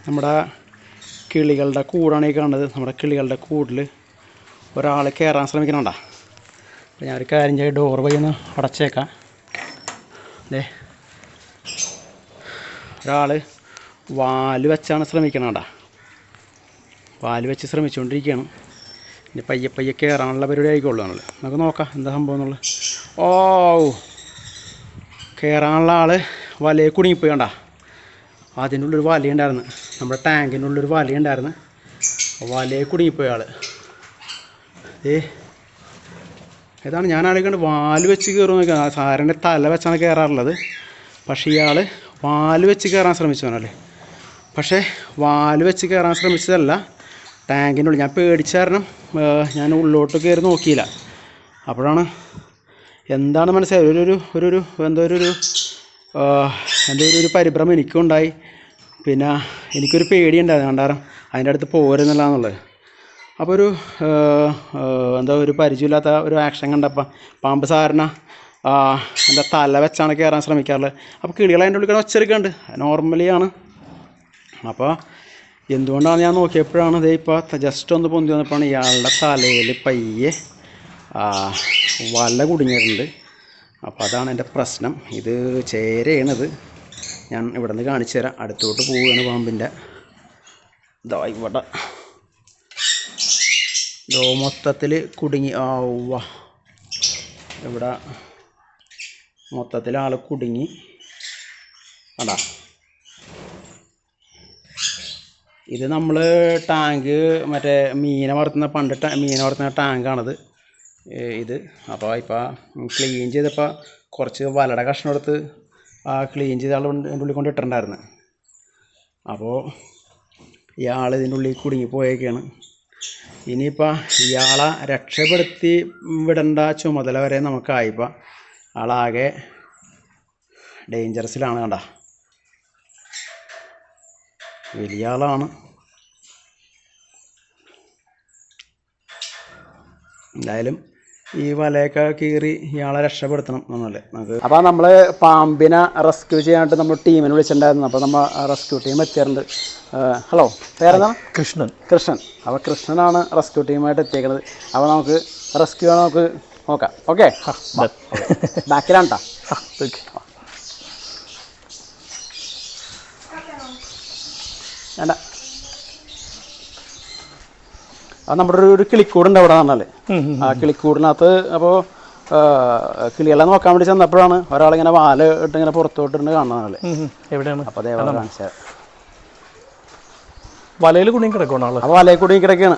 നമ്മുടെ കിളികളുടെ കൂടാണ് ഈ കാണുന്നത്. നമ്മുടെ കിളികളുടെ കൂടിൽ ഒരാൾ കയറാൻ ശ്രമിക്കണണ്ട. അപ്പോൾ ഞാനൊരു കാര്യം ചെയ്ത് ഡോർ വഴി ഒന്ന് അടച്ചേക്കാം. അല്ലേ, ഒരാൾ വാല് വെച്ചാണ് ശ്രമിക്കണണ്ട. വാല് വെച്ച് ശ്രമിച്ചുകൊണ്ടിരിക്കുകയാണ്. ഇനി പയ്യെ പയ്യെ കയറാനുള്ള പരിപാടി ആയിക്കോളൂ. നമുക്ക് നോക്കാം എന്താ സംഭവം എന്നുള്ളത്. ഓ, കയറാനുള്ള ആൾ വലയെ കുടുങ്ങിപ്പോയി. കണ്ട, അതിൻ്റെ ഉള്ളൊരു വലയുണ്ടായിരുന്നു, നമ്മുടെ ടാങ്കിൻ്റെ ഉള്ളൊരു വലയുണ്ടായിരുന്നു. വലയെ കുടുങ്ങിപ്പോയി ആൾ. ഏതാണ് ഞാൻ ആലോചിക്കേണ്ടത്, വാല് വെച്ച് കയറുമെന്ന്. സാറിൻ്റെ തല വെച്ചാണ് കയറാറുള്ളത്. പക്ഷേ ഇയാൾ വാല് വെച്ച് കയറാൻ ശ്രമിച്ചവനല്ലേ. പക്ഷേ വാല് വെച്ച് കയറാൻ ശ്രമിച്ചതല്ല, ടാങ്കിൻ്റെ ഉള്ളിൽ. ഞാൻ പേടിച്ച കാരണം ഞാൻ ഉള്ളോട്ട് കയറി നോക്കിയില്ല. അപ്പോഴാണ് എന്താണ് മനസ്സിലായത്, എന്തോ ഒരു പരിഭ്രമം എനിക്കുണ്ടായി. പിന്നെ എനിക്കൊരു പേടിയുണ്ടായിരുന്നു കണ്ടാരം അതിൻ്റെ അടുത്ത് പോരുന്നില്ല. അപ്പോൾ ഒരു പരിചയമില്ലാത്ത ഒരു ആക്ഷൻ കണ്ടപ്പോൾ പാമ്പ് സാറിന് എന്താ തല വെച്ചാണ് കയറാൻ ശ്രമിക്കാറുള്ളത്. അപ്പോൾ കിളികൾ അതിൻ്റെ ഉള്ളിൽ ഒച്ചെടുക്കുന്നുണ്ട്, നോർമലിയാണ്. അപ്പോൾ എന്തുകൊണ്ടാണ് ഞാൻ നോക്കിയപ്പോഴാണ് ഇതേ ഇപ്പോൾ ജസ്റ്റ് ഒന്ന് പൊന്തി വന്നപ്പോഴാണ് ഇയാളുടെ തലയിൽ പയ്യെ വല കുടുങ്ങിയിട്ടുണ്ട്. അപ്പോൾ അതാണ് എൻ്റെ പ്രശ്നം. ഇത് ചേരയാണിത്. ഞാൻ ഇവിടെ നിന്ന് കാണിച്ചു തരാം. അടുത്തോട്ട് പോവുകയാണ് പാമ്പിൻ്റെ. ഇതാ ഇവിടെ മൊത്തത്തിൽ കുടുങ്ങി. ഇവിടെ മൊത്തത്തിൽ ആൾ കുടുങ്ങി. അതാ ഇത് നമ്മൾ ടാങ്ക് മറ്റേ മീനെ വളർത്തുന്ന മീനെ വളർത്തുന്ന ടാങ്കാണിത് ഇത്. അപ്പോൾ ഇപ്പോൾ ക്ലീൻ ചെയ്തപ്പോൾ കുറച്ച് വലയുടെ കഷ്ണം എടുത്ത് ക്ലീൻ ചെയ്ത ആൾ ഇതിൻ്റെ ഉള്ളിൽ കൊണ്ട് ഇട്ടിട്ടുണ്ടായിരുന്നു. അപ്പോൾ ഇയാൾ ഇതിൻ്റെ ഉള്ളിൽ കുടുങ്ങിപ്പോയേക്കാണ്. ഇനിയിപ്പോൾ ഇയാളെ രക്ഷപ്പെടുത്തി വിടേണ്ട ചുമതല വരെ നമുക്കായിപ്പോൾ. ആളാകെ ഡേഞ്ചറസിലാണ്. കണ്ട, വലിയ ആളാണ്. എന്തായാലും ഈ വലയൊക്കെ കീറി ഇയാളെ രക്ഷപ്പെടുത്തണം എന്നല്ലേ നമുക്ക്. അപ്പോൾ നമ്മൾ പാമ്പിനെ റെസ്ക്യൂ ചെയ്യാനായിട്ട് നമ്മൾ ടീമിനെ വിളിച്ചിട്ടുണ്ടായിരുന്നു. അപ്പോൾ നമ്മൾ റെസ്ക്യൂ ടീം എത്തിയിട്ടുണ്ട്. ഹലോ, പേരെന്താണ്? കൃഷ്ണൻ. അപ്പോൾ കൃഷ്ണനാണ് റെസ്ക്യൂ ടീമായിട്ട് എത്തിയേക്കുന്നത്. അപ്പോൾ നമുക്ക് റെസ്ക്യൂ നമുക്ക് നോക്കാം. ഓക്കെ, ബാക്കിലാണ് കേട്ടോ. വേണ്ട, അത് നമ്മുടെ ഒരു കിളിക്കൂടുണ്ട് അവിടെ നിന്നല്ലേ. ആ കിളിക്കൂടിനകത്ത് അപ്പോൾ കിളികളെ നോക്കാൻ വേണ്ടി ചെന്നപ്പോഴാണ് ഒരാളിങ്ങനെ വാല് ഇട്ട് ഇങ്ങനെ പുറത്തോട്ടിട്ട് കാണുന്നതല്ലേ. എവിടെയാണ്? അപ്പോൾ അതേപോലെ കാണിച്ചത്. വലയിൽ കുടുങ്ങി കിടക്കുകയാണ്. അപ്പോൾ വലയിൽ കുടുങ്ങി കിടക്കുകയാണ്.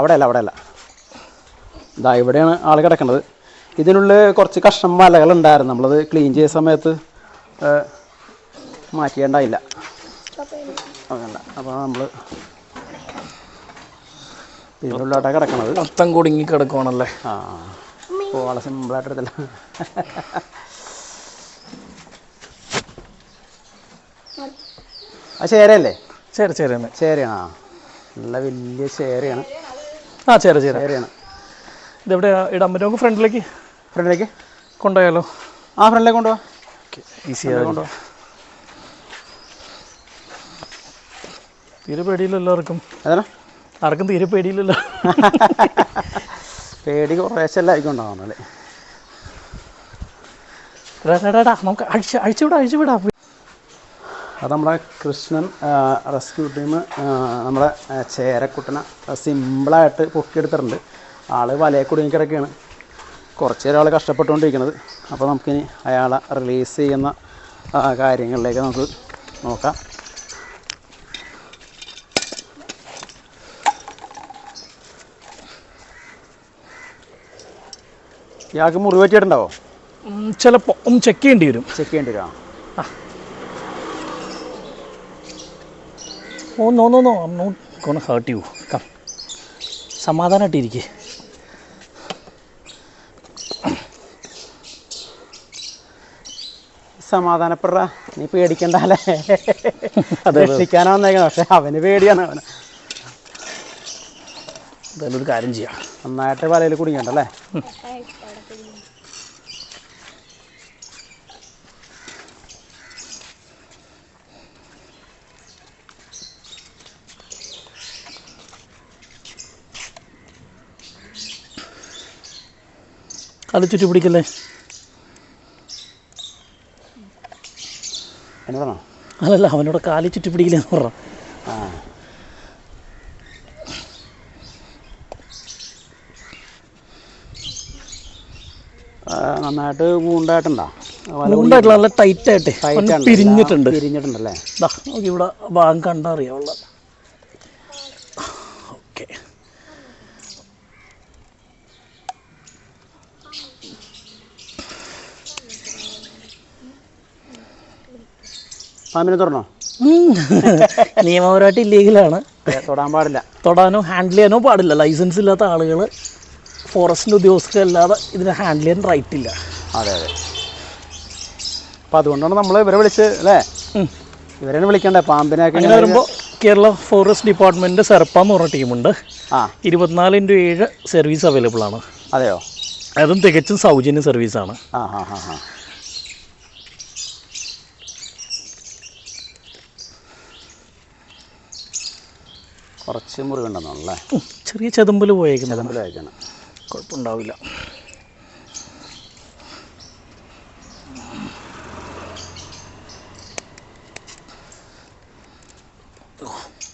അവിടെയല്ല ഇതാ ഇവിടെയാണ് ആൾ കിടക്കുന്നത്. ഇതിനുള്ളിൽ കുറച്ച് കഷ്ണം വലകളുണ്ടായിരുന്നു. നമ്മളത് ക്ലീൻ ചെയ്ത സമയത്ത് മാറ്റിയേണ്ടായില്ല. അതല്ല, അപ്പോൾ നമ്മൾ ഇതിനുള്ളിലോട്ടാണ് കിടക്കണത്. മൊത്തം കുടുങ്ങി കിടക്കുവാണല്ലേ. വളരെ സിമ്പിളായിട്ടെടുത്തില്ല. ആ ചേരയല്ലേ? ചേരയാണ്. നല്ല വലിയ ചേരയാണ്. ചേരയാണ്. ഇതെവിടെയാ ഇടാൻ പറ്റും? നമുക്ക് ഫ്രണ്ടിലേക്ക് കൊണ്ടുപോയാലോ? ഫ്രണ്ടിലേക്ക് കൊണ്ടുപോകാം. ഈസിയായി കൊണ്ടുപോകാം. തീരെ പേടിയില്ലല്ലോ ആർക്കും? ആർക്കും തീരെ പേടിയില്ലല്ലോ. പേടി കുറേശ്ശെല്ലായിരിക്കും ഉണ്ടാവുന്നല്ലേ. നമുക്ക് അഴിച്ചുവിടാം. അത് നമ്മളെ കൃഷ്ണൻ റെസ്ക്യൂ ടീം നമ്മളെ ചേരക്കുട്ടനെ സിമ്പിളായിട്ട് പൊക്കിയെടുത്തിട്ടുണ്ട്. ആൾ വലയെ കുടുങ്ങി കിടക്കുകയാണ്. കുറച്ച് ഒരാൾ കഷ്ടപ്പെട്ടുകൊണ്ടിരിക്കുന്നത്. അപ്പോൾ നമുക്കിനി അയാളെ റിലീസ് ചെയ്യുന്ന കാര്യങ്ങളിലേക്ക് നമുക്ക് നോക്കാം. ഇയാൾക്ക് മുറിവ് പറ്റിയിട്ടുണ്ടാവോ? ചിലപ്പോൾ ചെക്ക് ചെയ്യേണ്ടി വരും. No, I'm not gonna hurt you. Come. സമാധാനമായിട്ടിരിക്കേ. സമാധാനപ്പെട, നീ പേടിക്കണ്ടല്ലേ. രക്ഷിക്കാനാ വന്നേക്കണം. പക്ഷെ അവന് പേടിയാണ്. എന്തായാലും ഒരു കാര്യം ചെയ്യാം. നന്നായിട്ട് വലയിൽ കുടുങ്ങിയുണ്ടല്ലേ? അത് ചുറ്റി പിടിക്കല്ലേ? എന്നതാണോ? അല്ലല്ല, അവനോട് കാലി ചുറ്റി പിടിക്കില്ലെന്ന് പറഞ്ഞ. ആ, നന്നായിട്ട് വൂണ്ടായിട്ടുണ്ടോ? ഉണ്ടായിട്ടില്ല, നല്ല ടൈറ്റായിട്ട് പിരിഞ്ഞിട്ടുണ്ട്. പിരിഞ്ഞിട്ടുണ്ടല്ലേ? നമുക്ക് ഇവിടെ ഭാഗം കണ്ടറിയാവുള്ള. ഓക്കെ, പാമ്പിനെ തുറന്നോ? നിയമപരമായിട്ട് ഇല്ലീഗലാണ്. തൊടാൻ പാടില്ല. തൊടാനോ ഹാൻഡിൽ ചെയ്യാനോ പാടില്ല. ലൈസൻസ് ഇല്ലാത്ത ആളുകൾ, ഫോറസ്റ്റിൻ്റെ ഉദ്യോഗസ്ഥരല്ലാതെ ഇതിനെ ഹാൻഡിൽ ചെയ്യാൻ റൈറ്റ് ഇല്ല. അതെ അതെ. അപ്പം അതുകൊണ്ടാണ് നമ്മൾ ഇവരെ വിളിച്ച് അല്ലേ? ഇവരെ വിളിക്കണ്ടേ പാമ്പിനെയൊക്കെ? അങ്ങനെ വരുമ്പോൾ കേരള ഫോറസ്റ്റ് ഡിപ്പാർട്ട്മെൻറ്റ് സെർപ്പ എന്ന് പറഞ്ഞ ടീമുണ്ട്. 24/7 സർവീസ് അവൈലബിൾ ആണ്. അതെയോ? അതും തികച്ചും സൗജന്യ സർവീസാണ്. ആ ഹാ ഹാ ഹാ. കുറച്ച് മുറിവുണ്ടെന്നല്ലേ? ചെറിയ ചെതുമ്പൽ പോയേക്കുന്നത്. ചെതുമ്പൽ വായിക്കണം, കുഴപ്പമുണ്ടാവില്ല.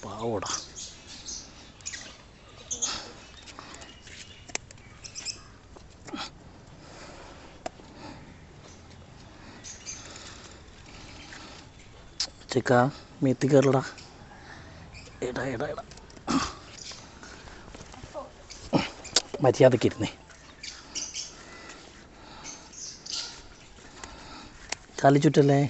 പാവോടാ. ചെക്ക മേത്തി കയറടാ. എടാ എടാ എടാ, മര്യാദയ്ക്ക് ഇരുന്നേ. കാലി ചുറ്റല്ലേ?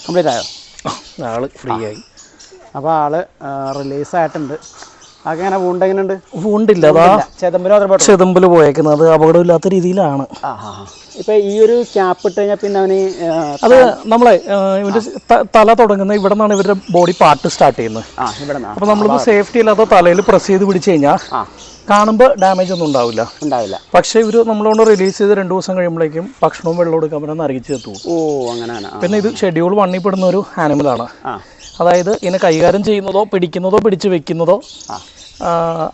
കംപ്ലീറ്റ് ആയോ? ആള് ഫ്രീ ആയി. അപ്പോൾ ആള് റിലീസായിട്ടുണ്ട്. അതൊക്കെ എങ്ങനെ വൂണ്ടെങ്ങനെയുണ്ട്? വൂണ്ടില്ല, അതാ ചെതമ്പൽ പോയേക്കുന്നത്. അത് അപകടമില്ലാത്ത രീതിയിലാണ്. ഇപ്പം ഈ ഒരു ക്യാപ്പ് ഇട്ട് കഴിഞ്ഞാൽ പിന്നെ അവന് അത് നമ്മളെ ഇവൻ്റെ തല തുടങ്ങുന്ന ഇവിടെ നിന്നാണ് ഇവരുടെ ബോഡി പാർട്ട് സ്റ്റാർട്ട് ചെയ്യുന്നത്. അപ്പോൾ നമ്മളിപ്പോൾ സേഫ്റ്റി ഇല്ലാത്ത തലയിൽ പ്രസ് ചെയ്ത് പിടിച്ച് കഴിഞ്ഞാൽ കാണുമ്പോൾ ഡാമേജ് ഒന്നും ഉണ്ടാവില്ല. പക്ഷേ ഇവർ നമ്മളോട് റിലീസ് ചെയ്ത് 2 ദിവസം കഴിയുമ്പോഴേക്കും ഭക്ഷണവും വെള്ളം കൊടുക്കാൻ പറ്റുന്ന അറിയിച്ച് എത്തും. പിന്നെ ഇത് ഷെഡ്യൂൾ 1 പെടുന്ന ഒരു ആനിമലാണ്. അതായത് ഇതിനെ കൈകാര്യം ചെയ്യുന്നതോ പിടിക്കുന്നതോ പിടിച്ച് വെക്കുന്നതോ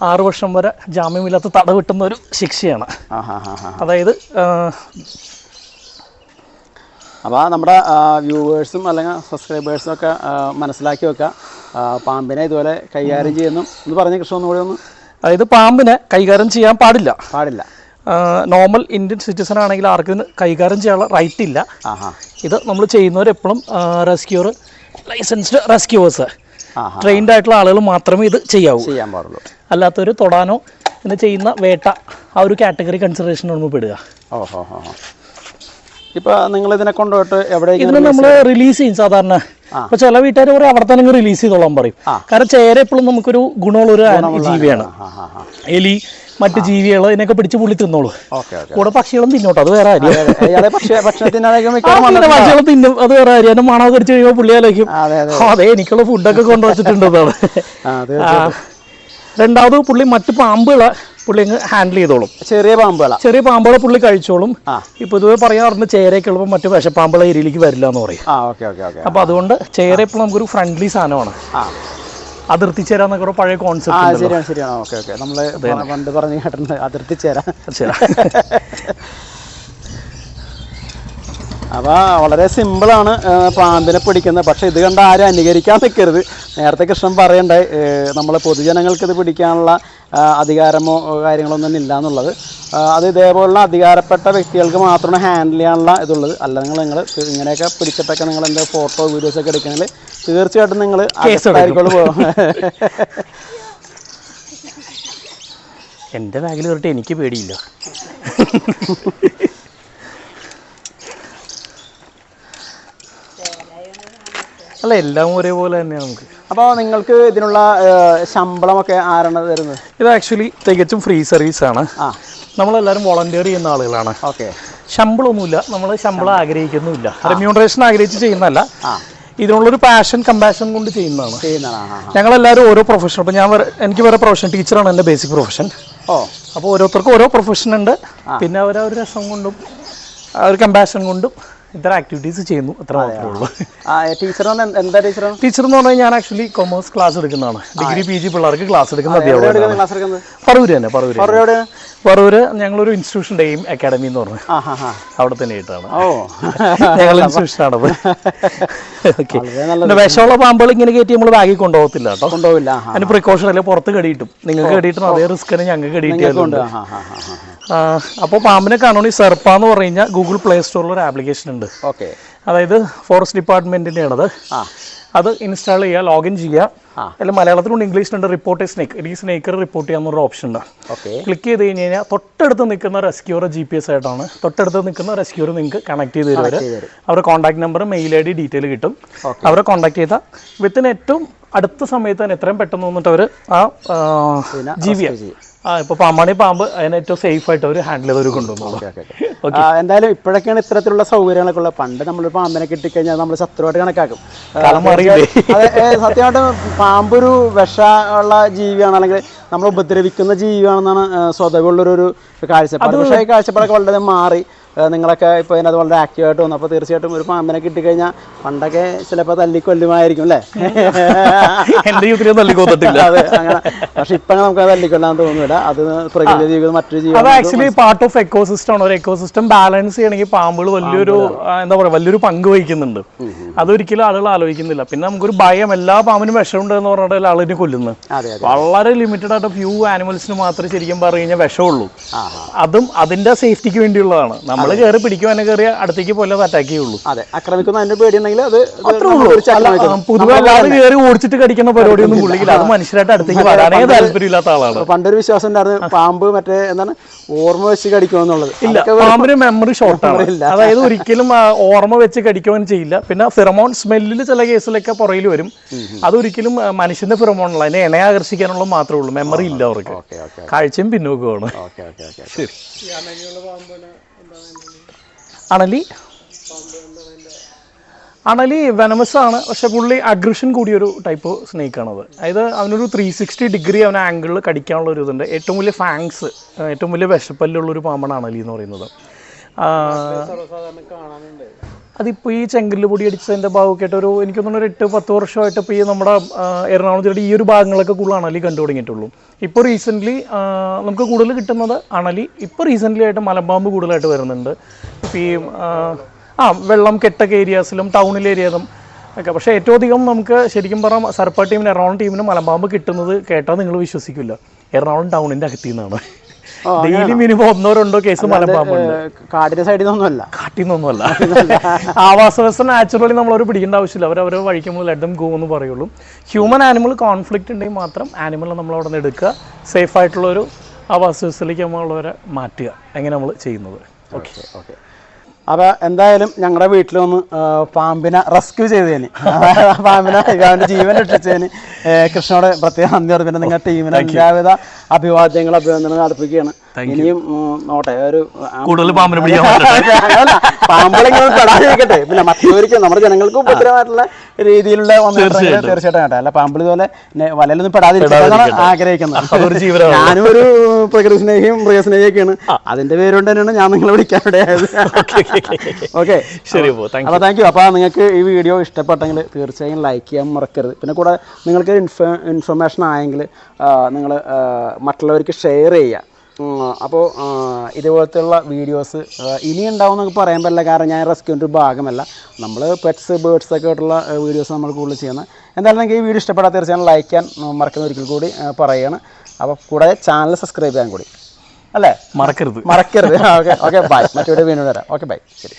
6 വർഷം വരെ ജാമ്യമില്ലാത്ത തടവിട്ടുന്ന ഒരു ശിക്ഷയാണ്. അതായത് അപ്പോൾ നമ്മുടെ വ്യൂവേഴ്സും അല്ലെങ്കിൽ സബ്സ്ക്രൈബേഴ്സും ഒക്കെ മനസ്സിലാക്കി വെക്കുക, പാമ്പിനെ ഇതുപോലെ കൈകാര്യം ചെയ്യുന്നു എന്ന് പറഞ്ഞ കൃഷ്ണ ഒന്നുകൂടി ഒന്ന്. അതായത് പാമ്പിനെ കൈകാര്യം ചെയ്യാൻ പാടില്ല. നോർമൽ ഇന്ത്യൻ സിറ്റിസൺ ആണെങ്കിൽ ആർക്കും കൈകാര്യം ചെയ്യാനുള്ള റൈറ്റ് ഇല്ല. ഇത് നമ്മൾ ചെയ്യുന്നവരെപ്പോഴും റെസ്ക്യൂർ, ലൈസൻസ്ഡ് റെസ്ക്യൂവേഴ്സ്, ട്രെയിൻഡ് ആയിട്ടുള്ള ആളുകൾ മാത്രമേ ഇത് ചെയ്യാൻ പാടുള്ളൂ. അല്ലാത്തൊരു തൊടാനോ ഇത് ചെയ്യുന്ന വേട്ട ആ ഒരു കാറ്റഗറി കൺസിഡറേഷൻ നമ്മൾ പെടുക. ഇപ്പോൾ നിങ്ങൾ ഇതിനെ കൊണ്ടുപോയിട്ട് എവിടെയെങ്കിലും ഇതിനെ നമ്മൾ റിലീസ് ചെയ്യും സാധാരണ. അപ്പോൾ ചില വീട്ടുകാർ പറയും അവിടെ തന്നെ റിലീസ് ചെയ്തോളാൻ പറയും. കാരണം ചേര എപ്പോഴും നമുക്കൊരു ഗുണമുള്ളൊരു ജീവിയാണ്. എലി, മറ്റ് ജീവികൾ ഇതിനൊക്കെ പിടിച്ച് പുള്ളി തിന്നോളൂ. കൂടെ പക്ഷികളും തിന്നോട്ടോ, അത് വേറെ കാര്യം. പക്ഷികളും തിന്നും, അത് വേറെ കാര്യം. എന്നെ മണമൊക്കെ അടിച്ച് കഴിയുമ്പോൾ പുള്ളിയാലേക്കും അതെ എനിക്കുള്ള ഫുഡൊക്കെ കൊണ്ടുവച്ചിട്ടുണ്ട്. രണ്ടാമത് പുള്ളി മറ്റ് പാമ്പുകളെ പുള്ളി അങ്ങ് ഹാൻഡിൽ ചെയ്തോളും. ചെറിയ പാമ്പുകളെ പുള്ളി കഴിച്ചോളും. ഇപ്പൊ ഇതുവരെ പറയാറുണ്ട് ചേരയൊക്കെ ഉള്ളപ്പോൾ മറ്റു വിഷപ്പാമ്പുകളെ ഏരിയയിലേക്ക് വരില്ല എന്ന് പറയും. അപ്പൊ അതുകൊണ്ട് ചേര ഇപ്പോൾ നമുക്കൊരു ഫ്രണ്ട്ലി സാധനമാണ്. അതിർത്തി ചേര എന്നൊക്കെ പഴയ കോൺസെപ്റ്റ്. പണ്ട് പറഞ്ഞു കേട്ടിട്ടുണ്ട് അതിർത്തി ചേര. അപ്പോൾ വളരെ സിമ്പിളാണ് പാമ്പിനെ പിടിക്കുന്നത്. പക്ഷേ ഇത് കണ്ട് ആരും അനുകരിക്കാൻ നിൽക്കരുത്. നേരത്തെ കൃഷ്ണൻ പറയണ്ടായി നമ്മൾ പൊതുജനങ്ങൾക്ക് ഇത് പിടിക്കാനുള്ള അധികാരമോ കാര്യങ്ങളൊന്നും ഇല്ല എന്നുള്ളത്. അത് ഇതേപോലുള്ള അധികാരപ്പെട്ട വ്യക്തികൾക്ക് മാത്രമാണ് ഹാൻഡിൽ ചെയ്യാനുള്ള ഇതുള്ളത്. അല്ല നിങ്ങൾ ഇങ്ങനെയൊക്കെ പിടിച്ചിട്ടൊക്കെ നിങ്ങൾ എന്താ ഫോട്ടോ വീഡിയോസൊക്കെ എടുക്കണമെങ്കിൽ തീർച്ചയായിട്ടും നിങ്ങൾ ആയിരിക്കുള്ളൂ പോകും. എൻ്റെ ബാഗിൽ കയറിയിട്ട് എനിക്ക് പേടിയില്ല. അല്ല, എല്ലാം ഒരേപോലെ തന്നെയാണ് നമുക്ക്. അപ്പോൾ നിങ്ങൾക്ക് ഇതിനുള്ള ശമ്പളമൊക്കെ ആരാണ് തരുന്നത്? ഇത് ആക്ച്വലി തികച്ചും ഫ്രീ സർവീസാണ്. നമ്മളെല്ലാവരും വോളണ്ടിയർ ചെയ്യുന്ന ആളുകളാണ്. ഓക്കെ. ശമ്പളമൊന്നുമില്ല, നമ്മൾ ശമ്പളം ആഗ്രഹിക്കുന്നുമില്ല, റെമ്യൂണറേഷൻ ആഗ്രഹിച്ച് ചെയ്യുന്നതല്ല. ഇതിനുള്ളൊരു പാഷൻ കമ്പാഷൻ കൊണ്ട് ചെയ്യുന്നതാണ്. ഞങ്ങളെല്ലാവരും ഓരോ പ്രൊഫഷൻ, അപ്പോൾ എനിക്ക് വേറെ പ്രൊഫഷൻ, ടീച്ചറാണ് എൻ്റെ ബേസിക് പ്രൊഫഷൻ. അപ്പോൾ ഓരോരുത്തർക്കും ഓരോ പ്രൊഫഷൻ ഉണ്ട്. പിന്നെ അവർ ഒരു രസം കൊണ്ടും ഒരു കമ്പാഷൻ കൊണ്ടും ഇത്തരം ആക്ടിവിറ്റീസ് ചെയ്യുന്നു, അത്ര മാത്രമേ ഉള്ളൂ. ടീച്ചർ എന്താ ടീച്ചർ എന്ന് പറഞ്ഞാൽ ഞാൻ ആക്ച്വലി കൊമേഴ്സ് ക്ലാസ് എടുക്കുന്നതാണ്. ഡിഗ്രി PG പിള്ളേർക്ക് ക്ലാസ് എടുക്കുന്ന അധ്യാപകരാണ്. പറവൂര് തന്നെ, പറവൂര് ഞങ്ങളൊരു ഇൻസ്റ്റിറ്റ്യൂഷൻ എയിം അക്കാഡമി എന്ന് പറഞ്ഞു, അവിടെ തന്നെ ആയിട്ടാണ് ഞങ്ങൾ ഇൻസ്റ്റിറ്റ്യൂഷനാണത്. ഓക്കെ. പിന്നെ വിഷമുള്ള പാമ്പുകൾ ഇങ്ങനെ കയറ്റി നമ്മൾ ബാഗിൽ കൊണ്ടുപോകത്തില്ല കേട്ടോ, കൊണ്ടുപോകില്ല. അതിന് പ്രിക്കോഷൻ അല്ലെ, പുറത്ത് കടിയിട്ടും നിങ്ങൾക്ക് കടിയിട്ടും അതേ റിസ്ക് തന്നെ ഞങ്ങൾക്ക് കടിയിട്ടുണ്ട്. അപ്പോൾ പാമ്പിനെ കാണുകയാണെങ്കിൽ സെർപ്പ എന്ന് പറഞ്ഞു കഴിഞ്ഞാൽ ഗൂഗിൾ പ്ലേ സ്റ്റോറിൽ ഒരു ആപ്ലിക്കേഷൻ ഉണ്ട്. ഓക്കെ. അതായത് ഫോറസ്റ്റ് ഡിപ്പാർട്ട്മെന്റിൻ്റെയാണത്. അത് ഇൻസ്റ്റാൾ ചെയ്യുക, ലോഗിൻ ചെയ്യുക. അതിൽ മലയാളത്തിലുണ്ട്, ഇംഗ്ലീഷിലുണ്ട്. റിപ്പോർട്ട് സ്നേക്ക്, ഈ സ്നേക്കർ റിപ്പോർട്ട് ചെയ്യാന്നൊരു ഓപ്ഷൻ ഉണ്ട്. ക്ലിക്ക് ചെയ്ത് കഴിഞ്ഞ് കഴിഞ്ഞാൽ തൊട്ടടുത്ത് നിൽക്കുന്ന റെസ്ക്യൂർ GPS ആയിട്ടാണ്, തൊട്ടടുത്ത് നിൽക്കുന്ന റെസ്ക്യൂർ നിങ്ങൾക്ക് കണക്ട് ചെയ്ത് തരുവർ. അവരുടെ contact number, mail ID detail കിട്ടും. അവരെ കോൺടാക്ട് ചെയ്താൽ വിത്തിന് ഏറ്റവും അടുത്ത സമയത്ത് തന്നെ എത്രയും പെട്ടെന്ന് വന്നിട്ട് അവർ ആ ജീവിയെ, ഇപ്പോൾ പാമ്പാണി പാമ്പ് അതിനെ ഏറ്റവും സേഫ് ആയിട്ട് അവർ ഹാൻഡിൽ ചെയ്തവർ കൊണ്ടുവന്നു. എന്തായാലും ഇപ്പോഴൊക്കെയാണ് ഇത്തരത്തിലുള്ള സൗകര്യങ്ങളൊക്കെ ഉള്ളത്. പണ്ട് നമ്മൾ പാമ്പിനെ കിട്ടിക്കഴിഞ്ഞാൽ നമ്മൾ ശത്രുവായിട്ട് കണക്കാക്കും. സത്യമായിട്ട് പാമ്പൊരു വിഷമുള്ള ജീവിയാണ്, അല്ലെങ്കിൽ നമ്മൾ ഉപദ്രവിക്കുന്ന ജീവിയാണെന്നാണ് സ്വതവേ ഉള്ളൊരു കാഴ്ചപ്പാട്. പക്ഷേ ഈ കാഴ്ചപ്പാടൊക്കെ വളരെ മാറി. നിങ്ങളൊക്കെ ഇപ്പോൾ ഇതിനകത്ത് വളരെ ആക്റ്റീവായിട്ട് വന്നു. അപ്പോൾ തീർച്ചയായിട്ടും ഒരു പാമ്പിനെ കിട്ടിക്കഴിഞ്ഞാൽ പണ്ടൊക്കെ ചിലപ്പോൾ തല്ലിക്കൊല്ലുമായിരിക്കും അല്ലേ? എൻ്റെ ജീവിതത്തിൽ തല്ലിക്കൊന്നിട്ടില്ല. അതെ, അങ്ങനെ. പക്ഷെ ഇപ്പം നമുക്ക് തല്ലിക്കൊല്ലാൻ തോന്നുന്നില്ല. അത് പ്രകൃതി ജീവിതം മറ്റൊരു ജീവിതം. അത് ആക്ച്വലി പാർട്ട് ഓഫ് എക്കോസിസ്റ്റം ആണ്. ഒരു എക്കോസിസ്റ്റം ബാലൻസ് ചെയ്യണമെങ്കിൽ പാമ്പുകൾ വലിയൊരു എന്താ പറയുക, വലിയൊരു പങ്ക് വഹിക്കുന്നുണ്ട്. അതൊരിക്കലും ആളുകൾ ആലോചിക്കുന്നില്ല. പിന്നെ നമുക്കൊരു ഭയം, എല്ലാ പാമ്പിനും വിഷമുണ്ട് എന്ന് പറഞ്ഞിട്ട് ആളിനെ കൊല്ലുന്നത്. വളരെ ലിമിറ്റഡ് ആയിട്ട് ഫ്യൂ ആനിമൽസിന് മാത്രമേ ശരിക്കും പറഞ്ഞു കഴിഞ്ഞാൽ വിഷമുള്ളൂ. അതും അതിന്റെ സേഫ്റ്റിക്ക് വേണ്ടിയുള്ളതാണ്. നമ്മൾ കയറി പിടിക്കുവാനെ കയറി അടുത്തേക്ക് പോലെ അറ്റാക്ക് ചെയ്യുള്ളൂ. ആക്രമിക്കുന്ന അതിന്റെ പേടിയുണ്ടെങ്കിൽ അത് പൊതുവെ അല്ലാതെ കയറി ഓടിച്ചിട്ട് കടിക്കുന്ന പരിപാടിയൊന്നും പുള്ളിക്കില്ല. അത് മനുഷ്യരായിട്ട് അടുത്തേക്ക് വരാനേ താല്പര്യമില്ലാത്ത ആളാണ്. പണ്ടൊരു വിശ്വാസം ഉണ്ടായിരുന്നു പാമ്പ് മറ്റേ എന്താണ് ഓർമ്മ വെച്ച് കടിക്കുമെന്നുള്ളത്. ഇല്ല, പാമ്പിന് മെമ്മറി ഷോർട്ടാണ്. അതായത് ഒരിക്കലും ഓർമ്മ വെച്ച് കടിക്കുകയും ചെയ്യില്ല. പിന്നെ ഫിറമോൺ സ്മെല്ലിൽ ചില കേസിലൊക്കെ പുറയിൽ വരും. അതൊരിക്കലും മനുഷ്യന്റെ ഫിറമോണല്ല, അതിനെ എണ്ണ ആകർഷിക്കാനുള്ള മാത്രമേ ഉള്ളൂ. മെമ്മറി ഇല്ല അവർക്ക്, കാഴ്ചയും പിന്നോക്കമാണ്. ശരി. അണലി വെനമസ് ആണ്, പക്ഷെ പുള്ളി അഗ്രഷൻ കൂടിയൊരു ടൈപ്പ് സ്നേക്കാണത്. അതായത് അവനൊരു 360 ഡിഗ്രി അവൻ ആംഗിളിൽ കടിക്കാനുള്ള ഒരു ഇതുണ്ട്. ഏറ്റവും വലിയ ഫാങ്സ്, ഏറ്റവും വലിയ വിഷപ്പല്ലുള്ളൊരു പാമ്പാണ് അണലി എന്ന് പറയുന്നത്. അതിപ്പോൾ ഈ ചെങ്കല്ല് പൊടി അടിച്ചതിൻ്റെ ഭാഗമൊക്കെ ആയിട്ട് എനിക്ക് തോന്നുന്നു ഒരു 8-10 വർഷമായിട്ട് ഇപ്പോൾ ഈ നമ്മുടെ എറണാകുളം ജില്ലയുടെ ഈ ഒരു ഭാഗങ്ങളൊക്കെ കൂടുതൽ അണലി കണ്ടു തുടങ്ങിയിട്ടുള്ളൂ. ഇപ്പോൾ റീസെൻ്റ്ലി നമുക്ക് കൂടുതൽ കിട്ടുന്നത് അണലി. ഇപ്പോൾ റീസെൻ്റ്ലി ആയിട്ട് മലമ്പാമ്പ് കൂടുതലായിട്ട് വരുന്നുണ്ട്. ഇപ്പോൾ ഈ വെള്ളം കെട്ടൊക്കെ ഏരിയാസിലും ടൗണിലെ ഏരിയയിലും ഒക്കെ. പക്ഷേ ഏറ്റവും അധികം നമുക്ക് ശരിക്കും പറഞ്ഞാൽ സർപ്പ ടീമിന്, എറണാകുളം ടീമിന് മലമ്പാമ്പ് കിട്ടുന്നത് കേട്ടാൽ നിങ്ങൾ വിശ്വസിക്കില്ല, എറണാകുളം ടൗണിൻ്റെ അകത്തു നിന്നാണ്. ഡെയിലി മിനിമം 1-2 കേസ് മലമ്പാമ്പുണ്ട്. കാട്ടിന്റെ സൈഡിൽ നിന്നൊന്നുമല്ല, കാട്ടിൽ നിന്നൊന്നുമല്ല. ആവാസ വ്യവസ്ഥ നാച്ചുറലി നമ്മളവർ പിടിക്കേണ്ട ആവശ്യമില്ല. അവരവരെ വഴിക്കുമ്പോൾ ലെഡും ഗോ എന്ന് പറയുള്ളൂ. ഹ്യൂമൻ ആനിമൽ കോൺഫ്ലിക്റ്റ് ഉണ്ടെങ്കിൽ മാത്രം ആനിമലിനെ നമ്മൾ അവിടെ നിന്ന് എടുക്കുക, സേഫ് ആയിട്ടുള്ളൊരു ആവാസ വ്യവസ്ഥയിലേക്ക് നമ്മളുള്ളവരെ മാറ്റുക. എങ്ങനെ നമ്മൾ ചെയ്യുന്നത്. ഓക്കെ. അപ്പോൾ എന്തായാലും ഞങ്ങളുടെ വീട്ടിൽ വന്ന് പാമ്പിനെ റെസ്ക്യൂ ചെയ്തതിന്, പാമ്പിനെ അവൻ്റെ ജീവൻ രക്ഷിച്ചതിന് കൃഷ്ണനോട് പ്രത്യേകം നന്ദി പറഞ്ഞു. പിന്നെ നിങ്ങളുടെ ടീമിന് എല്ലാവിധ അഭിനന്ദനങ്ങൾ അർപ്പിക്കുകയാണ്. ഇനിയും നോട്ടെ ഒരു കൂടുതൽ പാമ്പിനെ പിടിക്കാൻ പാമ്പുകളിങ്ങനെ പെടാതിരിക്കട്ടെ. പിന്നെ മറ്റുള്ളവർക്ക് നമ്മുടെ ജനങ്ങൾക്ക് ഉപദ്രവമായിട്ടുള്ള രീതിയിലുള്ള തീർച്ചയായിട്ടും കേട്ടെ. അല്ല പാമ്പിൾ ഇതുപോലെ വലയിലൊന്നും പെടാതിരിക്കാനാണ് ആഗ്രഹിക്കുന്നത്. ഞാനും ഒരു പ്രകൃതി സ്നേഹിയും മൃഗസ്നേഹിയൊക്കെയാണ്. അതിന്റെ പേരുകൊണ്ട് തന്നെയാണ് ഞാൻ നിങ്ങളെ വിളിക്കാൻ ഇടയായത്. ഓക്കെ, ശരി, അപ്പോൾ താങ്ക് യു. അപ്പോൾ നിങ്ങൾക്ക് ഈ വീഡിയോ ഇഷ്ടപ്പെട്ടെങ്കിൽ തീർച്ചയായും ലൈക്ക് ചെയ്യാൻ മറക്കരുത്. പിന്നെ കൂടെ നിങ്ങൾക്ക് ഇൻഫർമേഷൻ ആയെങ്കിൽ നിങ്ങൾ മറ്റുള്ളവർക്ക് ഷെയർ ചെയ്യുക. അപ്പോൾ ഇതുപോലത്തെയുള്ള വീഡിയോസ് ഇനി ഉണ്ടാവും എന്നൊക്കെ പറയാൻ പറ്റില്ല, കാരണം ഞാൻ റെസ്ക്യൂവിൻ്റെ ഒരു ഭാഗമല്ല. നമ്മൾ പെറ്റ്സ്, ബേർഡ്സ് ഒക്കെ ആയിട്ടുള്ള വീഡിയോസ് നമ്മൾ കൂടുതൽ ചെയ്യുന്നത്. എന്തായാലും നിങ്ങൾക്ക് ഈ വീഡിയോ ഇഷ്ടപ്പെടാൻ തീർച്ചയായും ലൈക്ക് ചെയ്യാൻ മറക്കുന്ന ഒരിക്കൽ കൂടി പറയുകയാണ്. അപ്പോൾ കൂടാതെ ചാനൽ സബ്സ്ക്രൈബ് ചെയ്യാൻ കൂടി, അല്ലേ, മറക്കരുത്. Okay, bye. മറ്റൊരു വീഡിയോ വരാം. Okay, bye. ശരി.